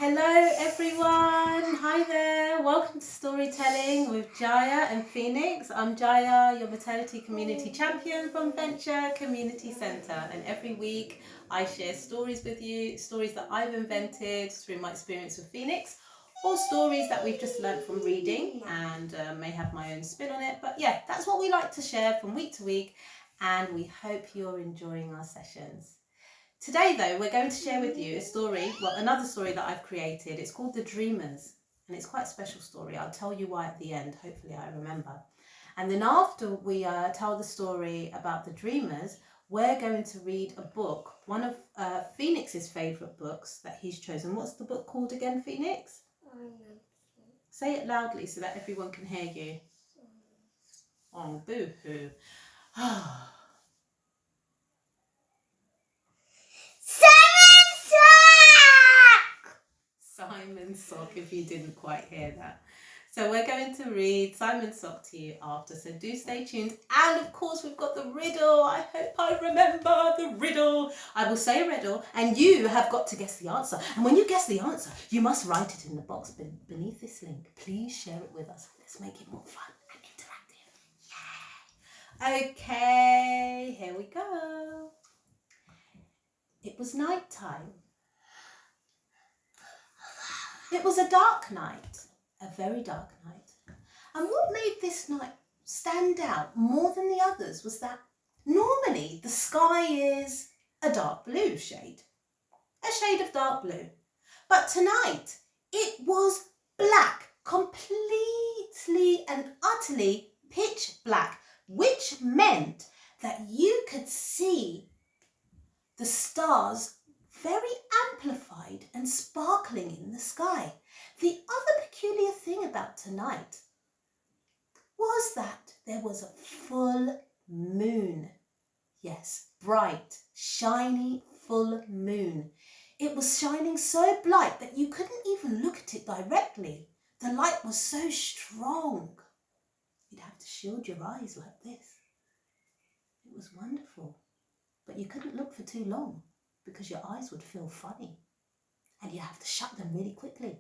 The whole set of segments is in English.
Hello everyone, hi there, welcome to Storytelling with Jaya and Phoenix. I'm Jaya, your maternity community champion from Venture Community Centre, and every week I share stories with you, stories that I've invented through my experience with Phoenix, or stories that we've just learnt from reading and may have my own spin on it. But yeah, that's what we like to share from week to week, and we hope you're enjoying our sessions. Today though, we're going to share with you a story, another story that I've created. It's called The Dreamers, and it's quite a special story. I'll tell you why at the end, hopefully I remember. And then after we tell the story about the Dreamers, we're going to read a book, one of Phoenix's favourite books that he's chosen. What's the book called again, Phoenix? Say it loudly so that everyone can hear you. Oh, boo-hoo. Simon's Sock, if you didn't quite hear that. So we're going to read Simon's Sock to you after, so do stay tuned. And of course we've got the riddle. I hope I remember the riddle. I will say a riddle and you have got to guess the answer. And when you guess the answer, you must write it in the box beneath this link. Please share it with us. Let's make it more fun and interactive. Yay! Okay, here we go. It was night time. It was a dark night, a very dark night. And what made this night stand out more than the others was that normally the sky is a dark blue shade, a shade of dark blue. But tonight it was black, completely and utterly pitch black, which meant that you could see the stars very amplified and sparkling in the sky. The other peculiar thing about tonight was that there was a full moon. Yes, bright, shiny, full moon. It was shining so bright that you couldn't even look at it directly. The light was so strong. You'd have to shield your eyes like this. It was wonderful, but you couldn't look for too long, because your eyes would feel funny and you have to shut them really quickly.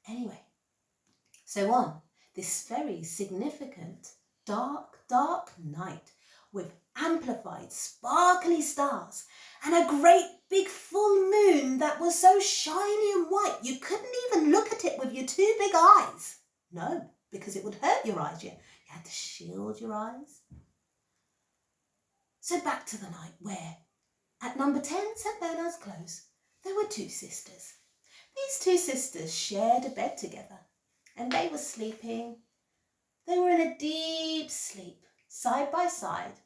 Anyway, so on this very significant dark night with amplified sparkly stars and a great big full moon that was so shiny and white you couldn't even look at it with your two big eyes. No, because it would hurt your eyes. You had to shield your eyes. So back to the night where at number 10 St Bernard's Close, there were two sisters. These two sisters shared a bed together and they were sleeping. They were in a deep sleep, side by side,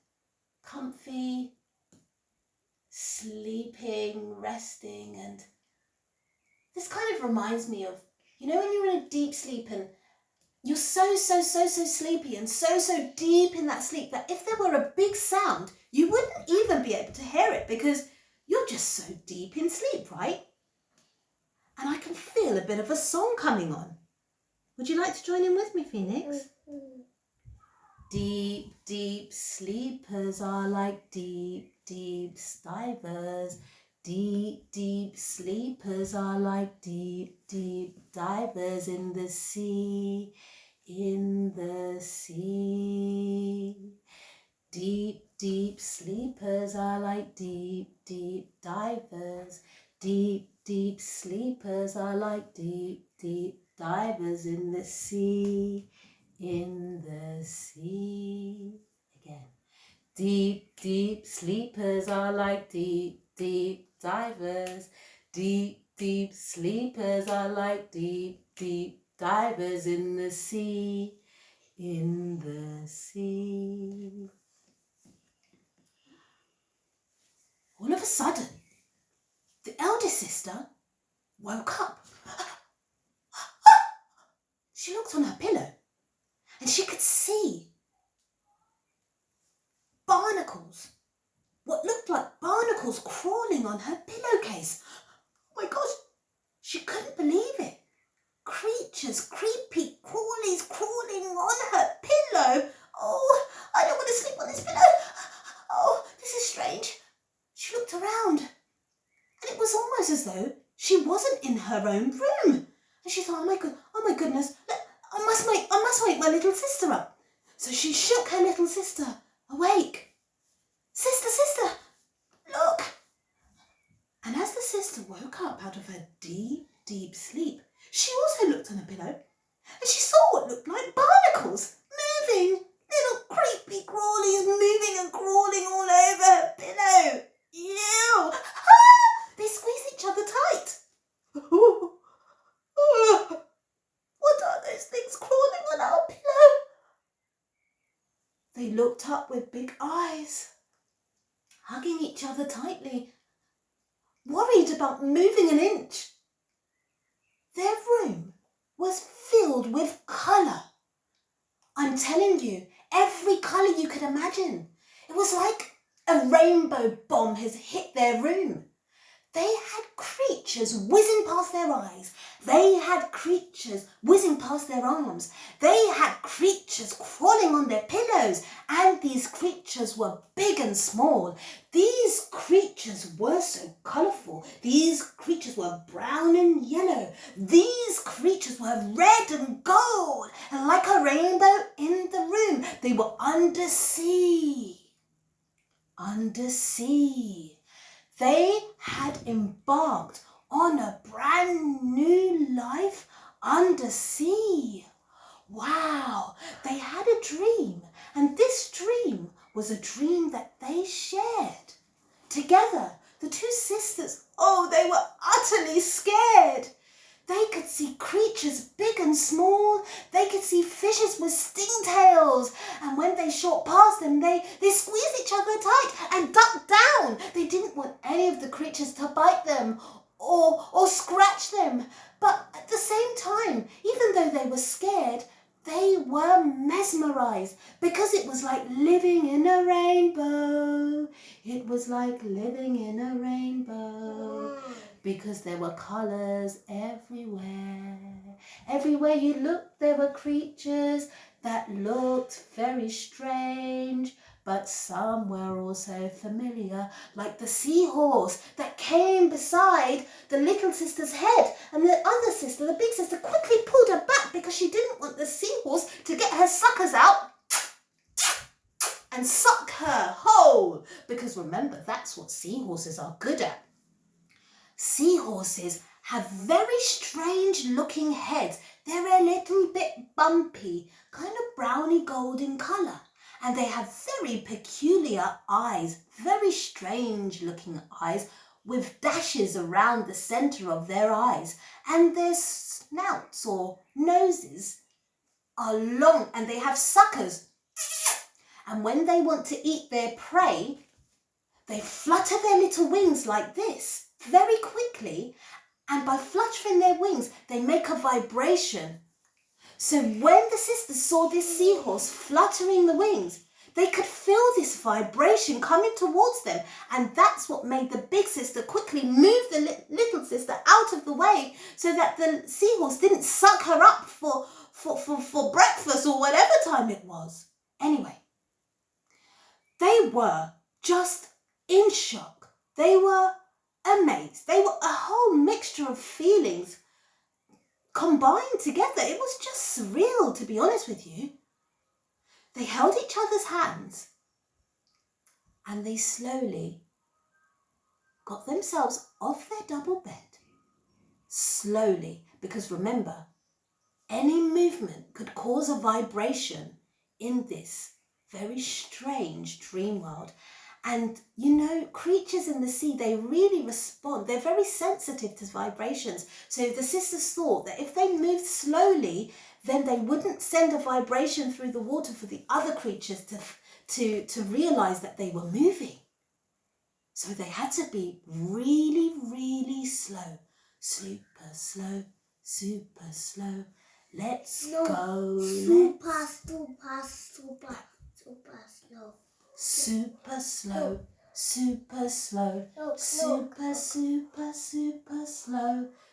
comfy, sleeping, resting. And this kind of reminds me of, you know, when you're in a deep sleep and you're so sleepy and so deep in that sleep that if there were a big sound, you wouldn't even be able to hear it because you're just so deep in sleep, right? And I can feel a bit of a song coming on. Would you like to join in with me, Phoenix? Deep, deep sleepers are like deep, deep divers. Deep, deep sleepers are like deep, deep divers in the sea, in the sea. Deep, deep sleepers are like deep, deep divers. Deep, deep sleepers are like deep, deep divers in the sea, in the sea. Again. Deep, deep sleepers are like deep, deep divers. Deep, deep sleepers are like deep, deep divers in the sea, in the sea. All of a sudden, the eldest sister woke up. She looked on her pillow and she could see barnacles, what looked like barnacles crawling on her pillowcase. Oh my gosh, she couldn't believe it. Creatures, creepy crawlies crawling on her pillow. Oh, I don't want to sleep on this pillow. Oh, this is strange. She looked around and it was almost as though she wasn't in her own room. And she thought, oh my goodness, I must wake my little sister up. So she shook her little sister awake. Sister, look. And as the sister woke up out of her deep, deep sleep, she also looked on a pillow and she saw what looked like barnacles moving. Little creepy crawlies moving and crawling all over her pillow. Ew! Ah! They squeezed each other tight. What are those things crawling on our pillow? They looked up with big eyes, hugging each other tightly, worried about moving an inch. Their room was filled with colour. I'm telling you, every colour you could imagine. It was like a rainbow bomb has hit their room. They had creatures whizzing past their eyes. They had creatures whizzing past their arms. They had creatures crawling on their pillows. And these creatures were big and small. These creatures were so colourful. These creatures were brown and yellow. These creatures were red and gold. And like a rainbow in the room, they were undersea. Undersea. They had embarked on a brand new life undersea. Wow, they had a dream, and this dream was a dream that they shared together. The two sisters, oh, they were utterly scared. They could see creatures big and small. They could see fishes with stingtails. And when they shot past them, they squeezed each other tight and ducked down. They didn't want any of the creatures to bite them or scratch them. But at the same time, even though they were scared, they were mesmerized because it was like living in a rainbow. It was like living in a rainbow. Because there were colours everywhere. Everywhere you looked, there were creatures that looked very strange, but some were also familiar, like the seahorse that came beside the little sister's head, and the other sister, the big sister, quickly pulled her back because she didn't want the seahorse to get her suckers out and suck her whole. Because remember, that's what seahorses are good at. Seahorses have very strange looking heads. They're a little bit bumpy, kind of browny golden colour. And they have very peculiar eyes, very strange looking eyes with dashes around the centre of their eyes. And their snouts or noses are long and they have suckers. And when they want to eat their prey, they flutter their little wings like this very quickly, and by fluttering their wings, they make a vibration. So when the sisters saw this seahorse fluttering the wings, they could feel this vibration coming towards them, and that's what made the big sister quickly move the little sister out of the way so that the seahorse didn't suck her up for breakfast or whatever time it was. Anyway, they were just in shock. They were amazed. They were a whole mixture of feelings combined together. It was just surreal, to be honest with you. They held each other's hands and they slowly got themselves off their double bed. Slowly, because remember, any movement could cause a vibration in this very strange dream world. And you know, creatures in the sea, they really respond. They're very sensitive to vibrations. So the sisters thought that if they moved slowly, then they wouldn't send a vibration through the water for the other creatures to realize that they were moving. So they had to be really, really slow. Super slow, super slow. Let's go. Super slow. Super slow, super slow, super slow,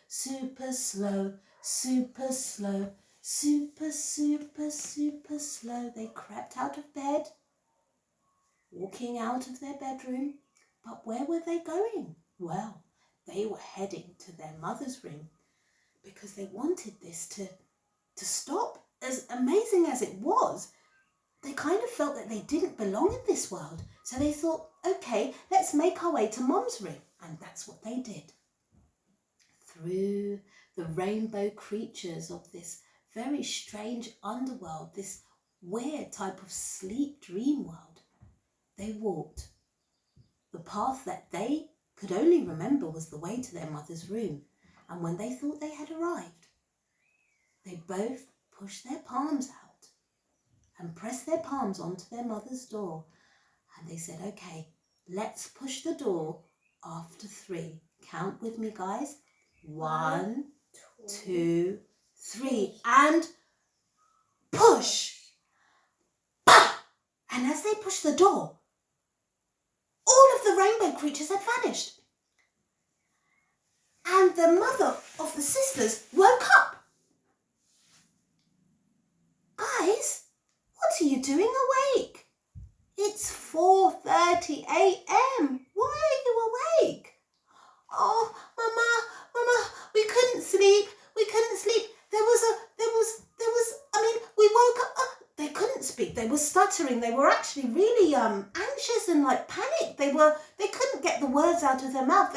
super slow, super slow. They crept out of bed, walking out of their bedroom. But where were they going? Well, they were heading to their mother's room because they wanted this to stop. As amazing as it was, they kind of felt that they didn't belong in this world. So they thought, okay, let's make our way to Mom's room. And that's what they did. Through the rainbow creatures of this very strange underworld, this weird type of sleep dream world, they walked. The path that they could only remember was the way to their mother's room. And when they thought they had arrived, they both pushed their palms out and pressed their palms onto their mother's door. And they said, okay, let's push the door after 3. Count with me, guys. 1, 2, 3. And push. Bah! And as they pushed the door, all of the rainbow creatures had vanished. And the mother of the sisters woke up. Guys, what are you doing awake? It's 4:30 a.m. Why are you awake? Oh, Mama, we couldn't sleep. We woke up. They couldn't speak. They were stuttering. They were actually really anxious and like panicked. They couldn't get the words out of their mouth.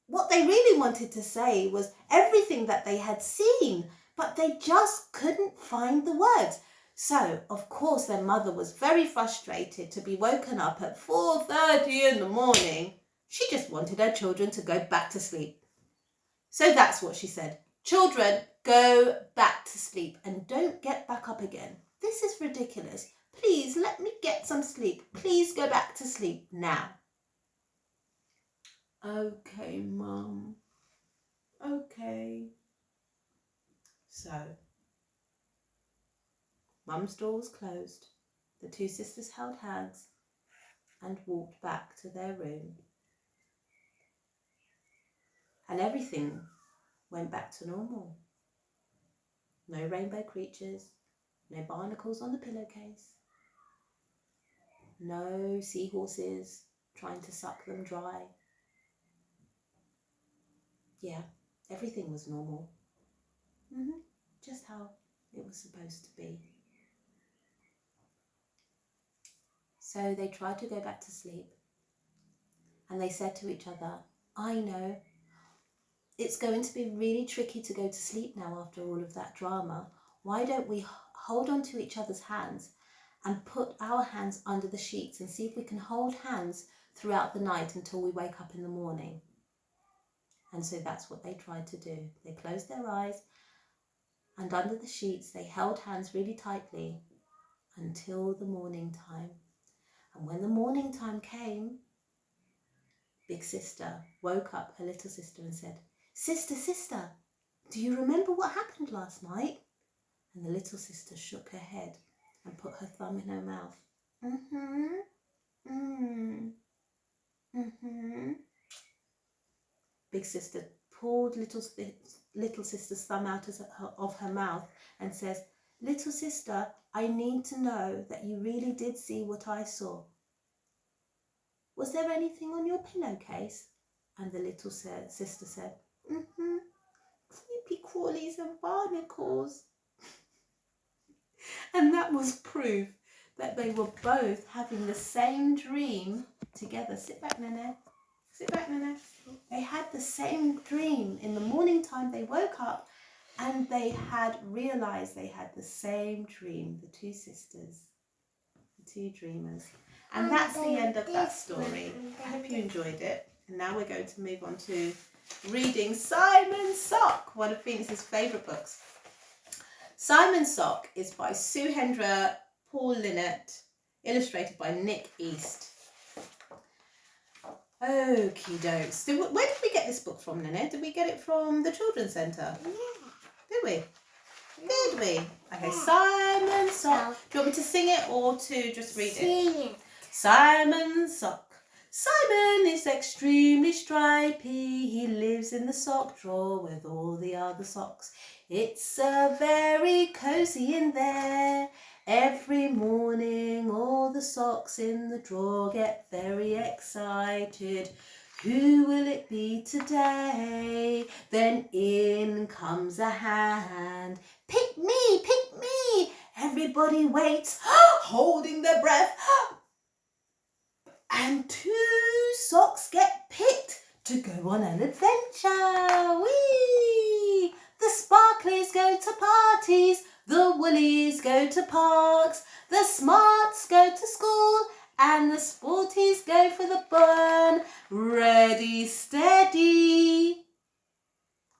What they really wanted to say was everything that they had seen, but they just couldn't find the words. So, of course, their mother was very frustrated to be woken up at 4:30 in the morning. She just wanted her children to go back to sleep. So that's what she said. Children, go back to sleep and don't get back up again. This is ridiculous. Please let me get some sleep. Please go back to sleep now. Okay, Mum. Okay. So, Mum's door was closed. The 2 sisters held hands and walked back to their room. And everything went back to normal. No rainbow creatures, no barnacles on the pillowcase, no seahorses trying to suck them dry. Yeah, everything was normal. Just how it was supposed to be. So they tried to go back to sleep. And they said to each other, I know, it's going to be really tricky to go to sleep now after all of that drama. Why don't we hold on to each other's hands and put our hands under the sheets and see if we can hold hands throughout the night until we wake up in the morning. And so that's what they tried to do. They closed their eyes and under the sheets they held hands really tightly until the morning time. And when the morning time came, Big Sister woke up her little sister and said, Sister, do you remember what happened last night? And the little sister shook her head and put her thumb in her mouth. Big Sister pulled little sister's thumb out of her mouth and says, Little sister, I need to know that you really did see what I saw. Was there anything on your pillowcase? And the little sister said, creepy crawlies and barnacles. And that was proof that they were both having the same dream together. Sit back, Nene. They had the same dream. In the morning time, they woke up and they had realized they had the same dream. The 2 sisters, the 2 dreamers. And that's the end of that story. I hope you enjoyed it. And now we're going to move on to reading Simon Sock, one of Phoenix's favourite books. Simon Sock is by Sue Hendra, Paul Linnett, illustrated by Nick East. Okie dokes. Where did we get this book from, Linnett? Did we get it from the Children's Centre? Yeah. Did we? Okay, yeah. Simon Sock. Do you want me to sing it or to just read it? Sing it. Simon Sock. Simon is extremely stripy. He lives in the sock drawer with all the other socks. It's very cosy in there. Every morning all the socks in the drawer get very excited. Who will it be today? Then in comes a hand. Pick me, pick me. Everybody waits, holding their breath. And 2 socks get picked to go on an adventure. Whee! The sparklies go to parties, the woolies go to parks, the smarts go to school, and the sporties go for the burn. Ready, steady,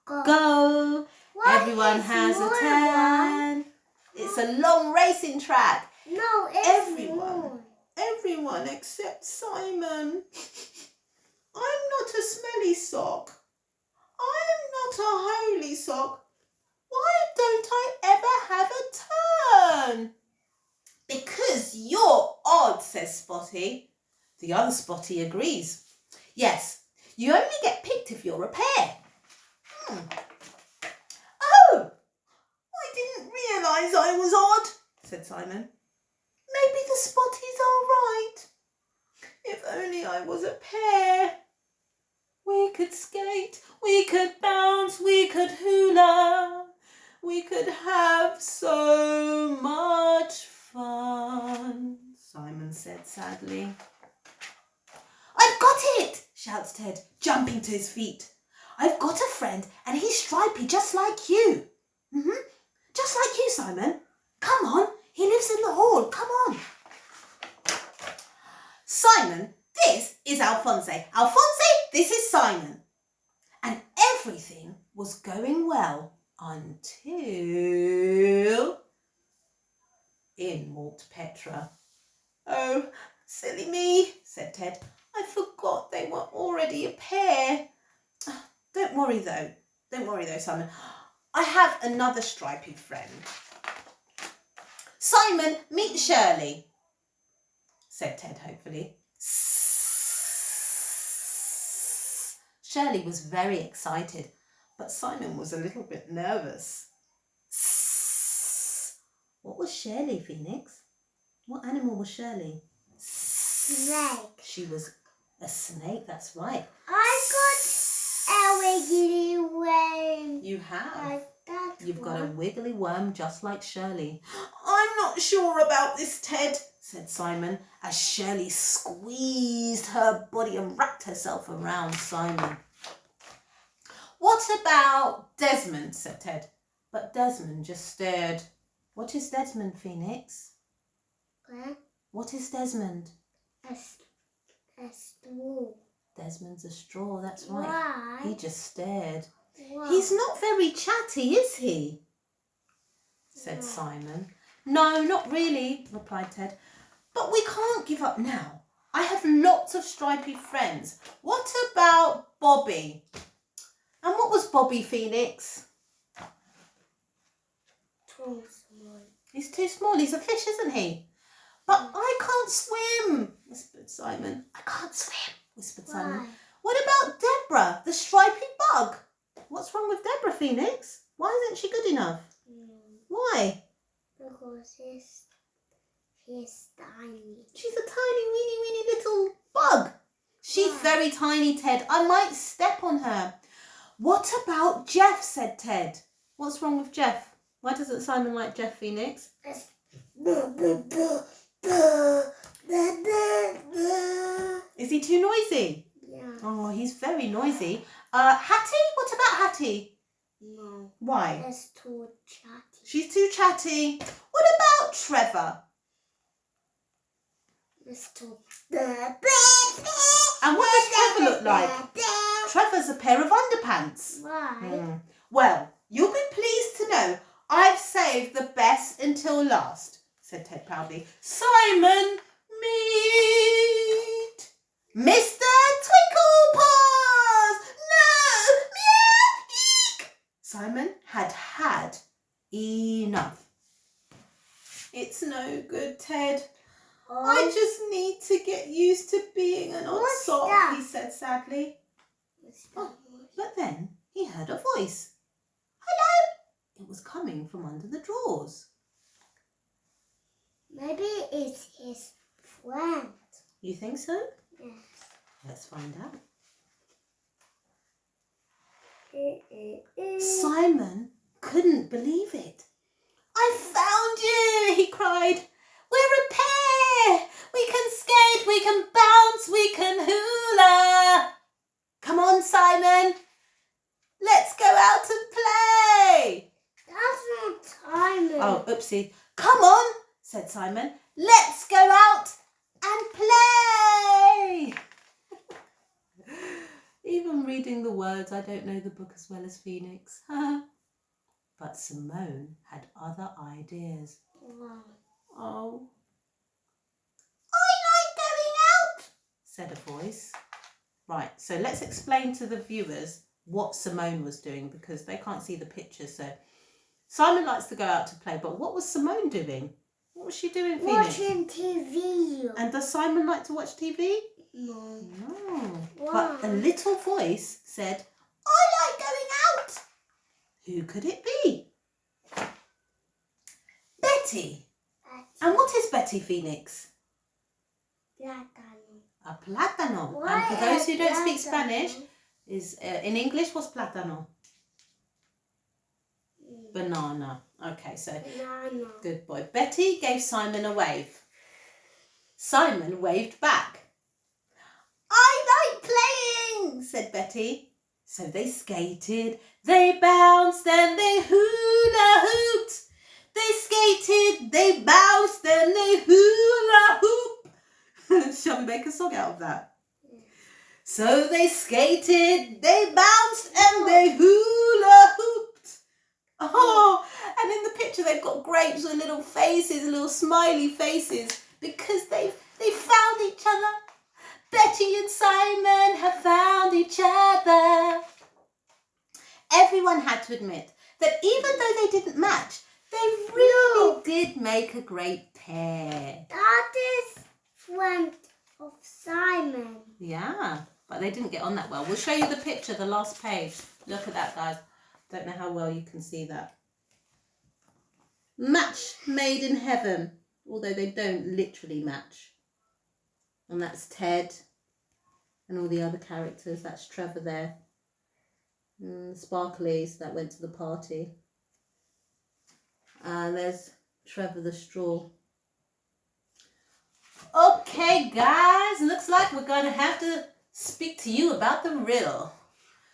go. Everyone has a turn. It's a long racing track. No, Everyone except Simon. I'm not a smelly sock. I'm not a holy sock. Why don't I ever have a turn? Because you're odd, says Spotty. The other Spotty agrees. Yes, you only get picked if you're a pair. Oh, I didn't realise I was odd, said Simon. Maybe the Spotties are right. If only I was a pair. We could skate, we could bounce, we could hula. We could have so much fun, Simon said sadly. I've got it, shouts Ted, jumping to his feet. I've got a friend and he's stripy just like you. Just like you, Simon. Come on, he lives in the hall, come on. Simon, this is Alphonse. Alphonse, this is Simon. And everything was going well until in walked Petra. Oh, silly me, said Ted. I forgot they were already a pair. Don't worry though, Simon. I have another stripy friend. Simon, meet Shirley, said Ted hopefully. Shirley was very excited, but Simon was a little bit nervous. What was Shirley, Phoenix? What animal was Shirley? snake. She was a snake, that's right. I got a wiggly worm. You have. Like that. You've got a wiggly worm just like Shirley. I'm not sure about this, Ted, said Simon, as Shirley squeezed her body and wrapped herself around Simon. What about Desmond, said Ted. But Desmond just stared. What is Desmond, Phoenix? What? What is Desmond? A stool. Desmond's a straw, that's right. Why? He just stared. Why? He's not very chatty, is he? Said No. Simon. No, not really, replied Ted. But we can't give up now. I have lots of stripy friends. What about Bobby? And what was Bobby, Phoenix? Too small. He's too small. He's a fish, isn't he? But I can't swim, whispered Simon. I can't swim, whispered Simon. Why? What about Deborah, the stripy bug? What's wrong with Deborah, Phoenix? Why isn't she good enough? Why? Because she's tiny. She's a tiny, weeny little bug. She's very tiny, Ted. I might step on her. What about Jeff, said Ted. What's wrong with Jeff? Why doesn't Simon like Jeff, Phoenix? Is he too noisy? Yeah. Oh, he's very noisy. Hattie? What about Hattie? No. Why? That's too chatty. She's too chatty. What about Trevor? It's too. And what does Trevor look like? Trevor's a pair of underpants. Why? Well, you'll be pleased to know I've saved the best until last, said Ted proudly. Simon, meet Mr. Twinklepaws! No! Meow! Eek! Simon had had enough. It's no good, Ted. I just need to get used to being an odd What's sock, that? he said sadly. Oh, but then he heard a voice. Hello! It was coming from under the drawers. Maybe it's his friend. You think so? Yes. Let's find out. Simon couldn't believe it. I found you, he cried. We're a pair. We can skate, we can bounce, we can hula. Come on, Simon. Let's go out and play. That's not Simon. Oh, oopsie. Come on, said Simon. Let's go out and play. Even reading the words, I don't know the book as well as Phoenix. But Simone had other ideas. Wow. Oh. I like going out, said a voice. Right, so let's explain to the viewers what Simone was doing because they can't see the picture. So Simon likes to go out to play, but what was Simone doing? What was she doing, Phoenix? Watching TV. And does Simon like to watch TV? No. No. Why? But a little voice said, I like going out. Who could it be? Betty. And what is Betty, Phoenix? Plátano. A plátano. What And for those who is don't speak plátano? Spanish, is in English, what's plátano? Banana. Okay, so Banana. good boy. Betty gave Simon a wave. Simon waved back. I like playing, said Betty. So they skated, they bounced and they hula hooped. They skated, they bounced and they hula hooped. Shall we make a song out of that? So they skated, they bounced and they hula hooped. Oh, and in the picture they've got grapes with little faces, little smiley faces, because they found each other. Betty and Simon have found each other. Everyone had to admit that even though they didn't match, they really did make a great pair. That is friend of Simon. Yeah, but they didn't get on that well. We'll show you the picture, the last page. Look at that, guys. Don't know how well you can see that. Match made in heaven, although they don't literally match. And that's Ted and all the other characters. That's Trevor there. Sparklies that went to the party. And there's Trevor the straw. Okay, guys, looks like we're going to have to speak to you about the riddle.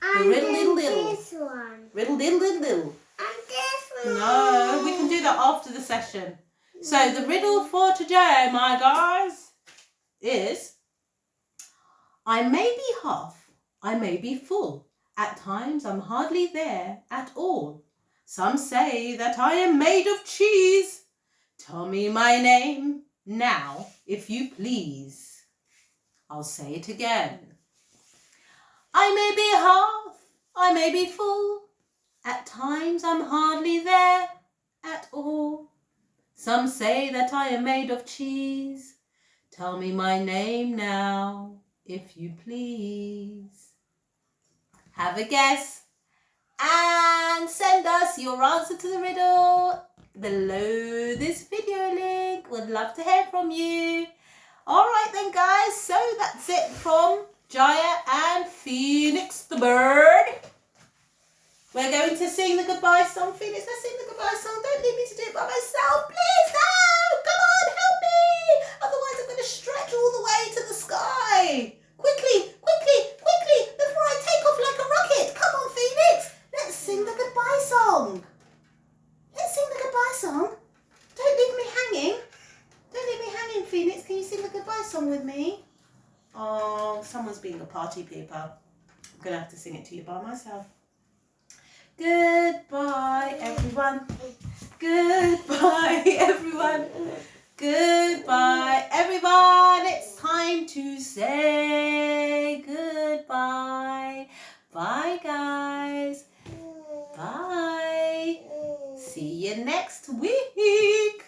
And riddle, then diddle. this one. Riddle, diddle, diddle, diddle. And this one. No, we can do that after the session. So the riddle for today, my guys, is I may be half, I may be full. At times I'm hardly there at all. Some say that I am made of cheese. Tell me my name now, if you please. I'll say it again. I may be half, I may be full. At times I'm hardly there at all. Some say that I am made of cheese. Tell me my name now, if you please. Have a guess and send us your answer to the riddle below this video link. Would love to hear from you. All right then, guys, so that's it from Jaya and Phoenix the bird. We're going to sing the goodbye song. Phoenix, let's sing the goodbye song. Don't leave me to do it by myself, please. No, come on, help me. Otherwise I'm going to stretch all the way to the sky. Quickly, quickly, quickly, before I take off like a rocket. Come on, Phoenix. Let's sing the goodbye song. Let's sing the goodbye song. Don't leave me hanging. Don't leave me hanging, Phoenix. Can you sing the goodbye song with me? Oh, someone's being a party pooper. I'm going to have to sing it to you by myself. Goodbye, everyone. Goodbye, everyone. Goodbye, everyone. It's time to say goodbye. Bye, guys. Bye. See you next week.